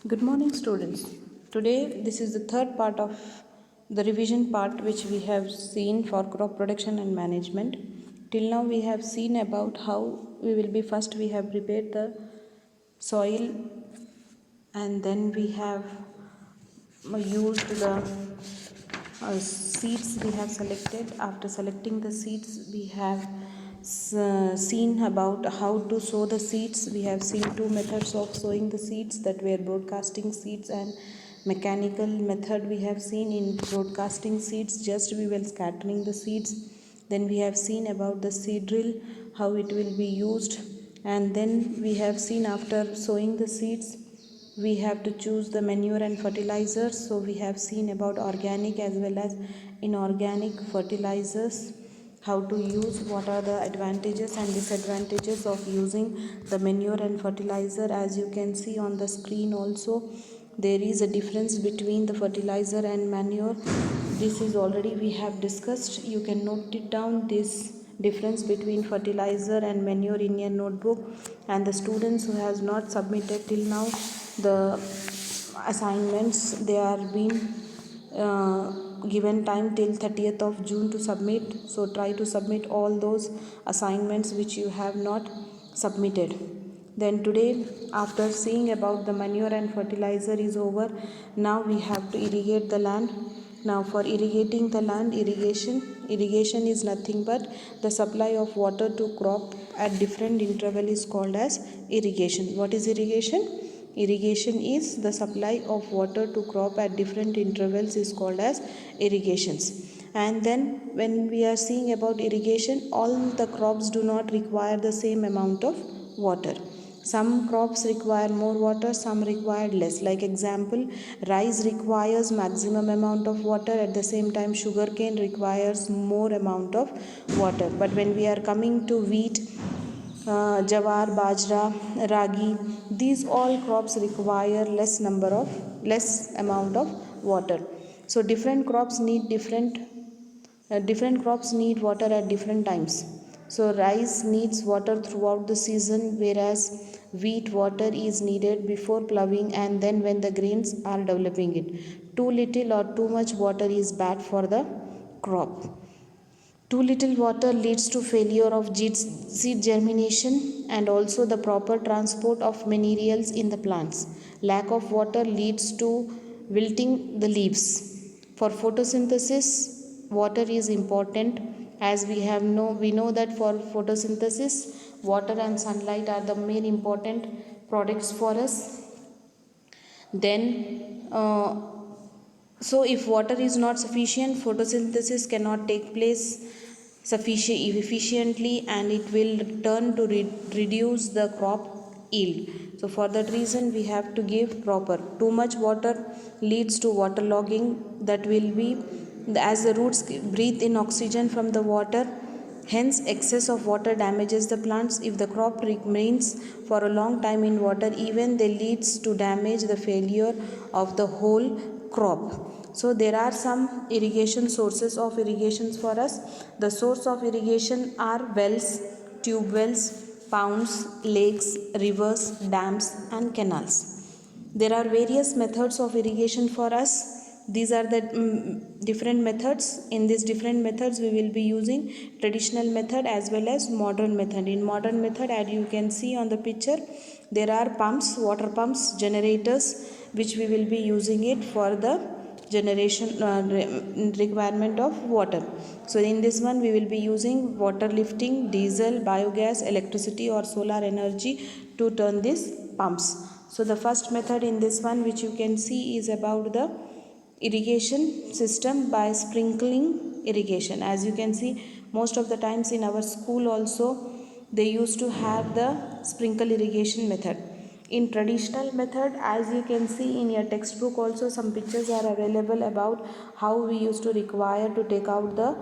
Good morning, students. Today, this is the third part of the revision part which we have seen for crop production and management. Till now, we have seen about how we will be first, we have prepared the soil, and then we have used the seeds we have selected. After selecting the seeds, we have seen about how to sow the seeds. We have seen two methods of sowing the seeds, that were broadcasting seeds and mechanical method. We have seen in broadcasting seeds, just we were scattering the seeds. Then we have seen about the seed drill, how it will be used, and then we have seen after sowing the seeds we have to choose the manure and fertilizers. So we have seen about organic as well as inorganic fertilizers, how to use, what are the advantages and disadvantages of using the manure and fertilizer. As you can see on the screen also, there is a difference between the fertilizer and manure. This is already we have discussed. You can note it down, this difference between fertilizer and manure, in your notebook. And the students who has not submitted till now the assignments, they are being given time till 30th of June to submit. So try to submit all those assignments which you have not submitted. Then today, after seeing about the manure and fertilizer is over, now we have to irrigate the land. Now for irrigating the land, irrigation is nothing but the supply of water to crop at different interval is called as irrigation. What is irrigation? Irrigation is the supply of water to crop at different intervals is called as irrigations. And then when we are seeing about irrigation, all the crops do not require the same amount of water. Some crops require more water, some require less. Like example, rice requires maximum amount of water, at the same time sugarcane requires more amount of water. But when we are coming to wheat, jawar, bajra, ragi, these all crops require less amount of water. So different crops need different crops need water at different times. So rice needs water throughout the season, whereas wheat water is needed before ploughing and then when the grains are developing it. Too little or too much water is bad for the crop. Too little water leads to failure of seed germination and also the proper transport of minerals in the plants. Lack of water leads to wilting the leaves. For photosynthesis, water is important, as we know that for photosynthesis, water and sunlight are the main important products for us. Then so if water is not sufficient, photosynthesis cannot take place efficiently, and it will turn to reduce the crop yield. So for that reason we have to give proper. Too much water leads to waterlogging, that will be as the roots breathe in oxygen from the water. Hence, excess of water damages the plants. If the crop remains for a long time in water, even they leads to damage the failure of the whole crop. So there are some irrigation sources of irrigations for us. The source of irrigation are wells, tube wells, ponds, lakes, rivers, dams and canals. There are various methods of irrigation for us. These are the different methods. In these different methods we will be using traditional method as well as modern method. In modern method, as you can see on the picture, there are pumps, water pumps, generators, which we will be using it for the generation requirement of water. So in this one we will be using water lifting, diesel, biogas, electricity or solar energy to turn these pumps. So the first method in this one which you can see is about the irrigation system by sprinkling irrigation. As you can see, most of the times in our school also they used to have the sprinkle irrigation method. In traditional method, as you can see in your textbook also, some pictures are available about how we used to require to take out the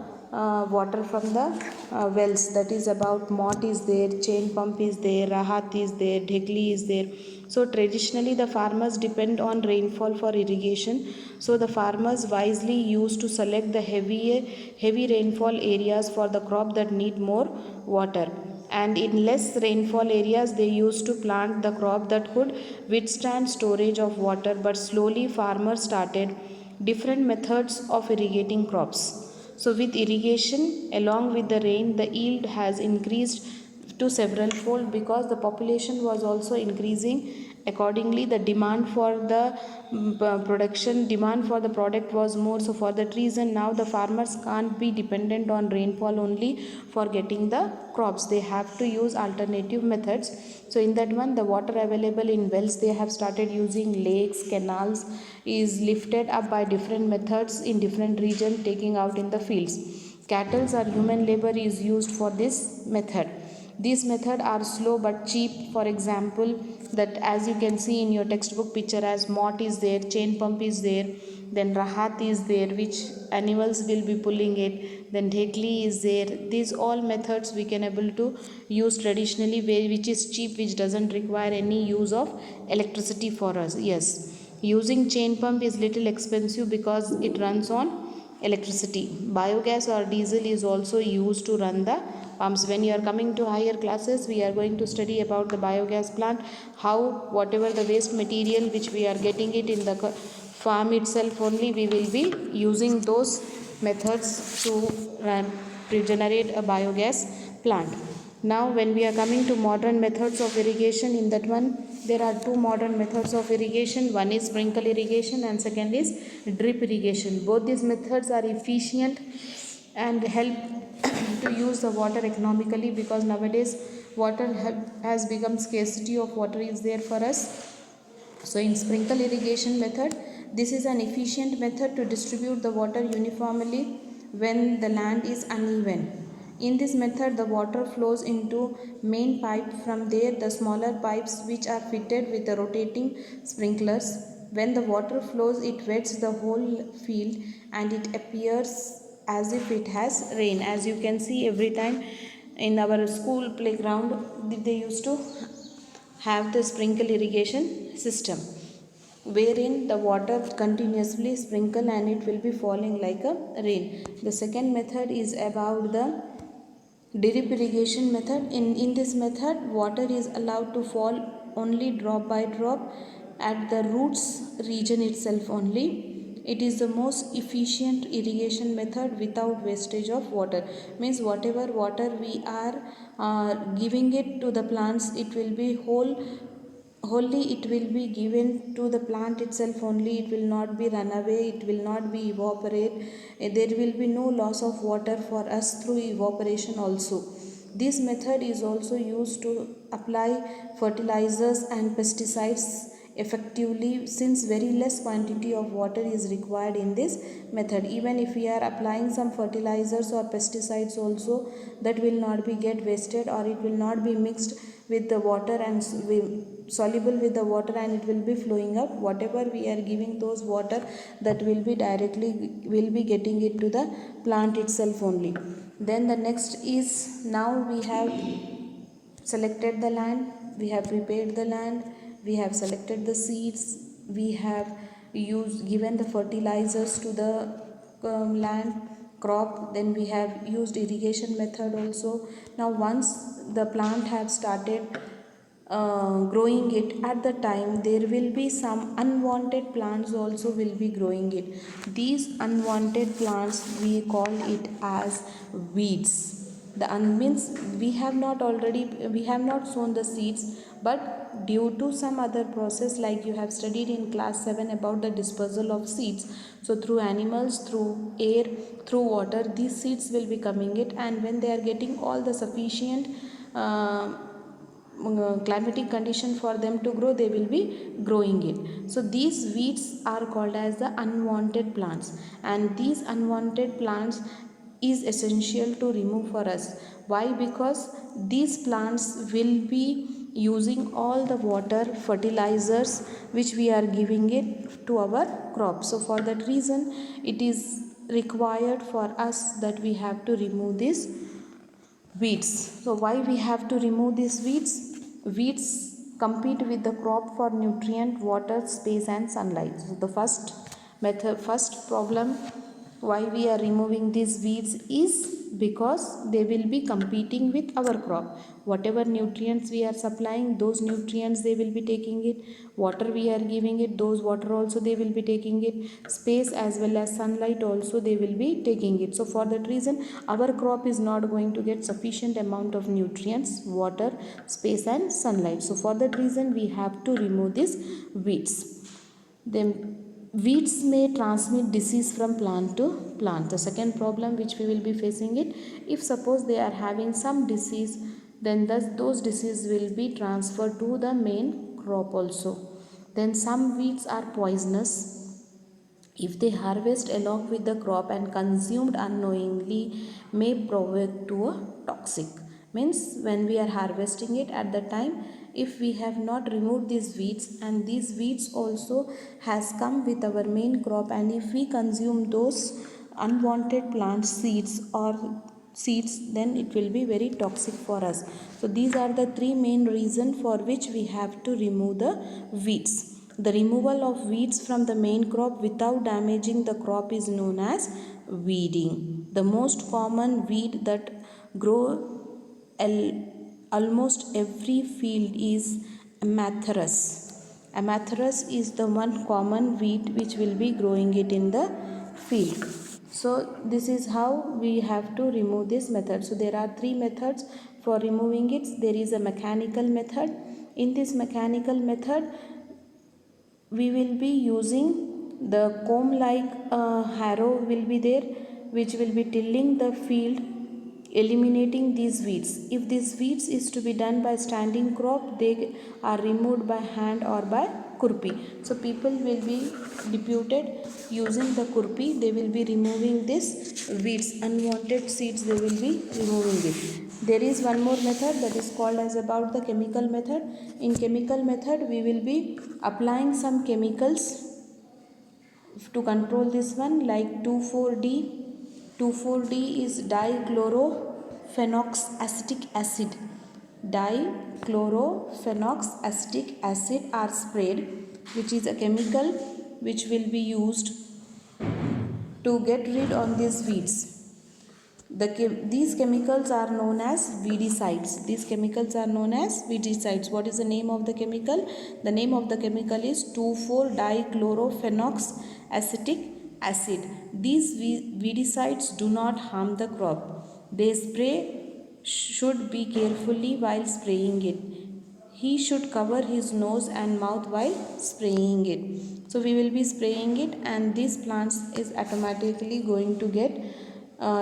water from the wells. That is about mott is there, chain pump is there, rahat is there, dhekli is there. So traditionally the farmers depend on rainfall for irrigation. So the farmers wisely used to select the heavy rainfall areas for the crop that need more water. and in less rainfall areas they used to plant the crop that could withstand storage of water. But slowly farmers started different methods of irrigating crops. So with irrigation along with the rain, the yield has increased to several fold because the population was also increasing. Accordingly, the demand for the demand for the product was more. So for that reason, now the farmers can't be dependent on rainfall only for getting the crops. They have to use alternative methods. So in that one, the water available in wells, they have started using lakes, canals is lifted up by different methods in different regions, taking out in the fields. Cattle or human labor is used for this method. These methods are slow but cheap. For example, that as you can see in your textbook picture, as mott is there, chain pump is there, then rahat is there, which animals will be pulling it, then dhekli is there. These all methods we can able to use traditionally, which is cheap, which doesn't require any use of electricity for us. Yes, using chain pump is little expensive because it runs on electricity. Biogas or diesel is also used to run the pumps. When you are coming to higher classes, we are going to study about the biogas plant, how whatever the waste material which we are getting it in the farm itself only, we will be using those methods to generate a biogas plant. Now when we are coming to modern methods of irrigation, in that one there are two modern methods of irrigation. One is sprinkle irrigation and second is drip irrigation. Both these methods are efficient and help to use the water economically, because nowadays water has become scarcity of water is there for us. So in sprinkle irrigation method, this is an efficient method to distribute the water uniformly when the land is uneven. In this method, the water flows into main pipe. From there, the smaller pipes which are fitted with the rotating sprinklers. When the water flows, it wets the whole field and it appears as if it has rain. As you can see, every time in our school playground, they used to have the sprinkle irrigation system, wherein the water continuously sprinkle and it will be falling like a rain. The second method is about the drip irrigation method. In this method, water is allowed to fall only drop by drop at the roots region itself only. It is the most efficient irrigation method without wastage of water. Means whatever water we are giving it to the plants, it will be wholly it will be given to the plant itself only. It will not be run away, it will not be evaporate. There will be no loss of water for us through evaporation also. This method is also used to apply fertilizers and pesticides effectively, since very less quantity of water is required in this method. Even if we are applying some fertilizers or pesticides also, that will not be get wasted, or it will not be mixed with the water and soluble with the water, and it will be flowing up. Whatever we are giving those water, that will be directly will be getting it to the plant itself only. Then the next is, now we have selected the land, we have prepared the land, we have selected the seeds, we have given the fertilizers to the land crop, then we have used irrigation method also. Now once the plant have started growing it, at the time there will be some unwanted plants also will be growing it. These unwanted plants, we call it as weeds. The means we have not sown the seeds, but due to some other process, like you have studied in class 7 about the dispersal of seeds, so through animals, through air, through water, these seeds will be coming it, and when they are getting all the sufficient climatic condition for them to grow, they will be growing it. So these weeds are called as the unwanted plants, and these unwanted plants is essential to remove for us. Why? Because these plants will be using all the water, fertilizers which we are giving it to our crops. So for that reason, it is required for us that we have to remove these weeds. So why we have to remove these weeds? Weeds compete with the crop for nutrient, water, space and sunlight. So the first problem why we are removing these weeds is because they will be competing with our crop. Whatever nutrients we are supplying, those nutrients they will be taking it. Water we are giving it, those water also they will be taking it. Space as well as sunlight also they will be taking it. So for that reason our crop is not going to get sufficient amount of nutrients, water, space and sunlight. So for that reason we have to remove these weeds. Then weeds may transmit disease from plant to plant. The second problem which we will be facing it, if suppose they are having some disease, then those disease will be transferred to the main crop also. Then some weeds are poisonous. If they harvest along with the crop and consumed unknowingly, may provoke to a toxic. Means when we are harvesting it, at the time if we have not removed these weeds, and these weeds also has come with our main crop, and if we consume those unwanted plant seeds or seeds, then it will be very toxic for us. So these are the three main reasons for which we have to remove the weeds. The removal of weeds from the main crop without damaging the crop is known as weeding. The most common weed that grow almost every field is Amatherus. Amatherus is the one common weed which will be growing it in the field. So this is how we have to remove this method. So there are three methods for removing it. There is a mechanical method. In this mechanical method, we will be using the comb like harrow will be there, which will be tilling the field, eliminating these weeds. If these weeds is to be done by standing crop, they are removed by hand or by kurpi. So people will be deputed using the kurpi. They will be removing this weeds, unwanted seeds they will be removing it. There is one more method that is called as about the chemical method. In chemical method we will be applying some chemicals to control this one, like 2,4-D. 2,4-D is dichlorophenoxacetic acid. Dichlorophenoxacetic acid are sprayed, which is a chemical which will be used to get rid of these weeds. These chemicals are known as weedicides. These chemicals are known as weedicides. What is the name of the chemical? The name of the chemical is 2,4-dichlorophenoxacetic acid. These weedicides do not harm the crop. They should be carefully while spraying it. He should cover his nose and mouth while spraying it. So we will be spraying it, and these plants is automatically going to get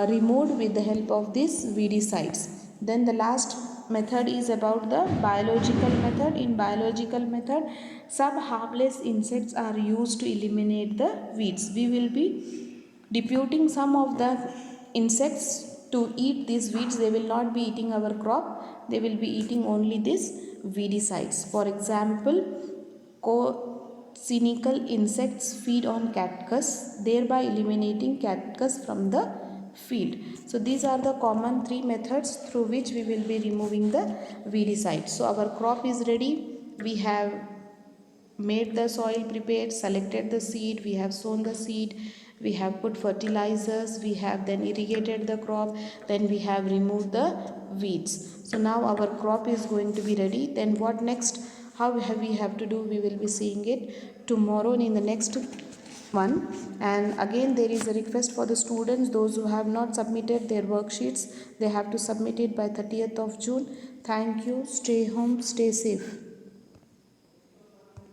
removed with the help of these weedicides. Then the last method is about the biological method. In biological method, some harmless insects are used to eliminate the weeds. We will be deputing some of the insects to eat these weeds. They will not be eating our crop. They will be eating only these weedicides. For example, cynical insects feed on cactus, thereby eliminating cactus from the field. So these are the common three methods through which we will be removing the weedicides. So our crop is ready. We have made the soil prepared, selected the seed, we have sown the seed, we have put fertilizers, we have then irrigated the crop, then we have removed the weeds. So now our crop is going to be ready. Then what next? How we have to do? We will be seeing it tomorrow in the next one. And again there is a request for the students, those who have not submitted their worksheets, they have to submit it by 30th of June. Thank you. Stay home, stay safe.